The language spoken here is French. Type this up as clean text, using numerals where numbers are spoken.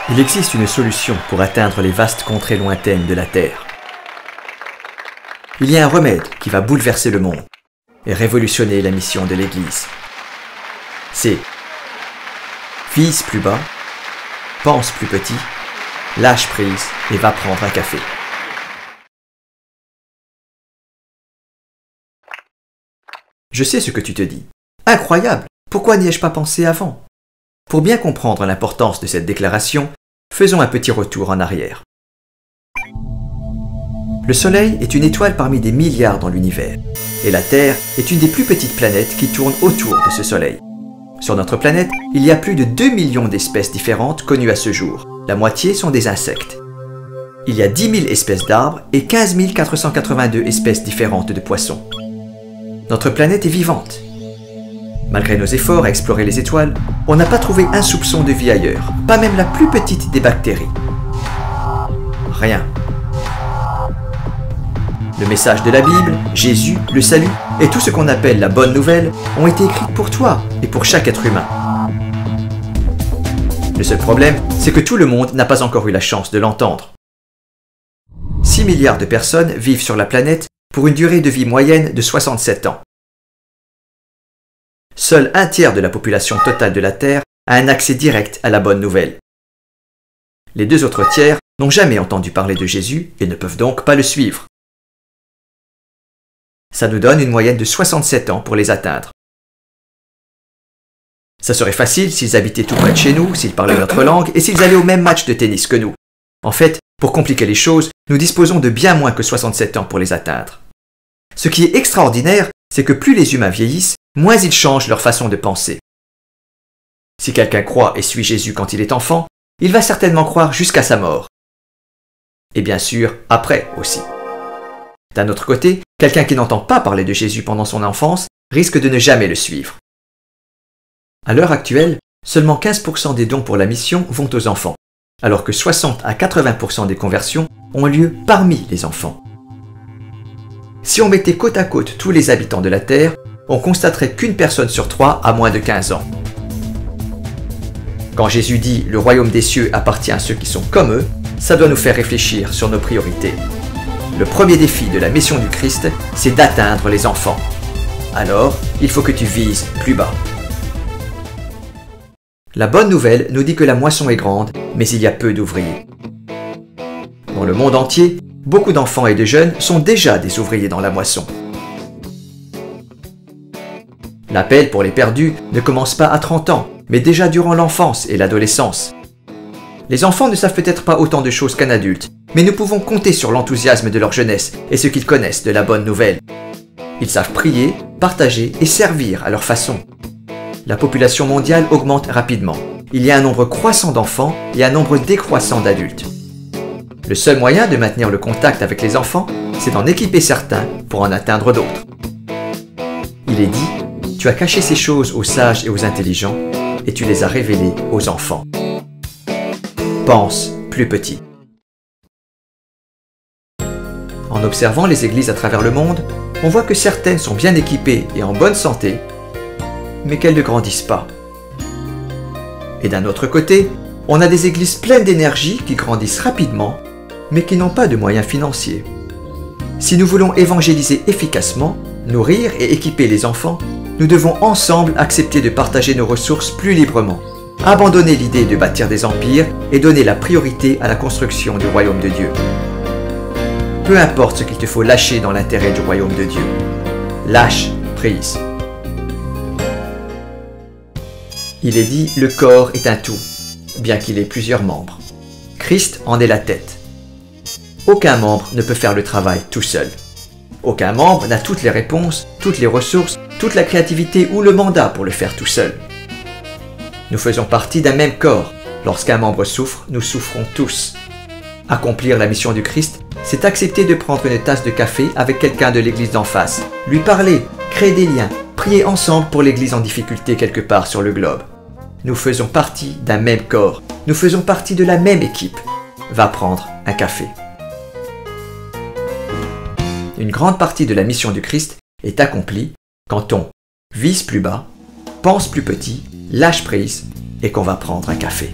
Il existe une solution pour atteindre les vastes contrées lointaines de la Terre. Il y a un remède qui va bouleverser le monde et révolutionner la mission de l'Église. C'est vise plus bas, pense plus petit, lâche prise et va prendre un café. Je sais ce que tu te dis. Incroyable! Pourquoi n'y ai-je pas pensé avant? Pour bien comprendre l'importance de cette déclaration, faisons un petit retour en arrière. Le Soleil est une étoile parmi des milliards dans l'univers, et la Terre est une des plus petites planètes qui tourne autour de ce Soleil. Sur notre planète, il y a plus de 2 millions d'espèces différentes connues à ce jour. La moitié sont des insectes. Il y a 10 000 espèces d'arbres et 15 482 espèces différentes de poissons. Notre planète est vivante. Malgré nos efforts à explorer les étoiles, on n'a pas trouvé un soupçon de vie ailleurs, pas même la plus petite des bactéries. Rien. Le message de la Bible, Jésus, le salut et tout ce qu'on appelle la bonne nouvelle ont été écrits pour toi et pour chaque être humain. Le seul problème, c'est que tout le monde n'a pas encore eu la chance de l'entendre. 6 milliards de personnes vivent sur la planète pour une durée de vie moyenne de 67 ans. Seul un tiers de la population totale de la Terre a un accès direct à la bonne nouvelle. Les 2 autres tiers n'ont jamais entendu parler de Jésus et ne peuvent donc pas le suivre. Ça nous donne une moyenne de 67 ans pour les atteindre. Ça serait facile s'ils habitaient tout près de chez nous, s'ils parlaient notre langue et s'ils allaient au même match de tennis que nous. En fait, pour compliquer les choses, nous disposons de bien moins que 67 ans pour les atteindre. Ce qui est extraordinaire, c'est que plus les humains vieillissent, moins ils changent leur façon de penser. Si quelqu'un croit et suit Jésus quand il est enfant, il va certainement croire jusqu'à sa mort. Et bien sûr, après aussi. D'un autre côté, quelqu'un qui n'entend pas parler de Jésus pendant son enfance risque de ne jamais le suivre. À l'heure actuelle, seulement 15% des dons pour la mission vont aux enfants, alors que 60 à 80% des conversions ont lieu parmi les enfants. Si on mettait côte à côte tous les habitants de la Terre, on constaterait qu'une personne sur 3 a moins de 15 ans. Quand Jésus dit « Le royaume des cieux appartient à ceux qui sont comme eux », ça doit nous faire réfléchir sur nos priorités. Le premier défi de la mission du Christ, c'est d'atteindre les enfants. Alors, il faut que tu vises plus bas. La bonne nouvelle nous dit que la moisson est grande, mais il y a peu d'ouvriers. Dans le monde entier, beaucoup d'enfants et de jeunes sont déjà des ouvriers dans la moisson. L'appel pour les perdus ne commence pas à 30 ans, mais déjà durant l'enfance et l'adolescence. Les enfants ne savent peut-être pas autant de choses qu'un adulte, mais nous pouvons compter sur l'enthousiasme de leur jeunesse et ce qu'ils connaissent de la bonne nouvelle. Ils savent prier, partager et servir à leur façon. La population mondiale augmente rapidement. Il y a un nombre croissant d'enfants et un nombre décroissant d'adultes. Le seul moyen de maintenir le contact avec les enfants, c'est d'en équiper certains pour en atteindre d'autres. Il est dit, tu as caché ces choses aux sages et aux intelligents, et tu les as révélées aux enfants. Pense plus petit. En observant les églises à travers le monde, on voit que certaines sont bien équipées et en bonne santé, mais qu'elles ne grandissent pas. Et d'un autre côté, on a des églises pleines d'énergie qui grandissent rapidement, mais qui n'ont pas de moyens financiers. Si nous voulons évangéliser efficacement, nourrir et équiper les enfants, nous devons ensemble accepter de partager nos ressources plus librement, abandonner l'idée de bâtir des empires et donner la priorité à la construction du royaume de Dieu. Peu importe ce qu'il te faut lâcher dans l'intérêt du royaume de Dieu. Lâche prise. Il est dit, le corps est un tout, bien qu'il ait plusieurs membres. Christ en est la tête. Aucun membre ne peut faire le travail tout seul. Aucun membre n'a toutes les réponses, toutes les ressources, toute la créativité ou le mandat pour le faire tout seul. Nous faisons partie d'un même corps. Lorsqu'un membre souffre, nous souffrons tous. Accomplir la mission du Christ, c'est accepter de prendre une tasse de café avec quelqu'un de l'église d'en face, lui parler, créer des liens, prier ensemble pour l'église en difficulté quelque part sur le globe. Nous faisons partie d'un même corps, nous faisons partie de la même équipe. Va prendre un café. Une grande partie de la mission du Christ est accomplie quand on vise plus bas, pense plus petit, lâche prise et qu'on va prendre un café.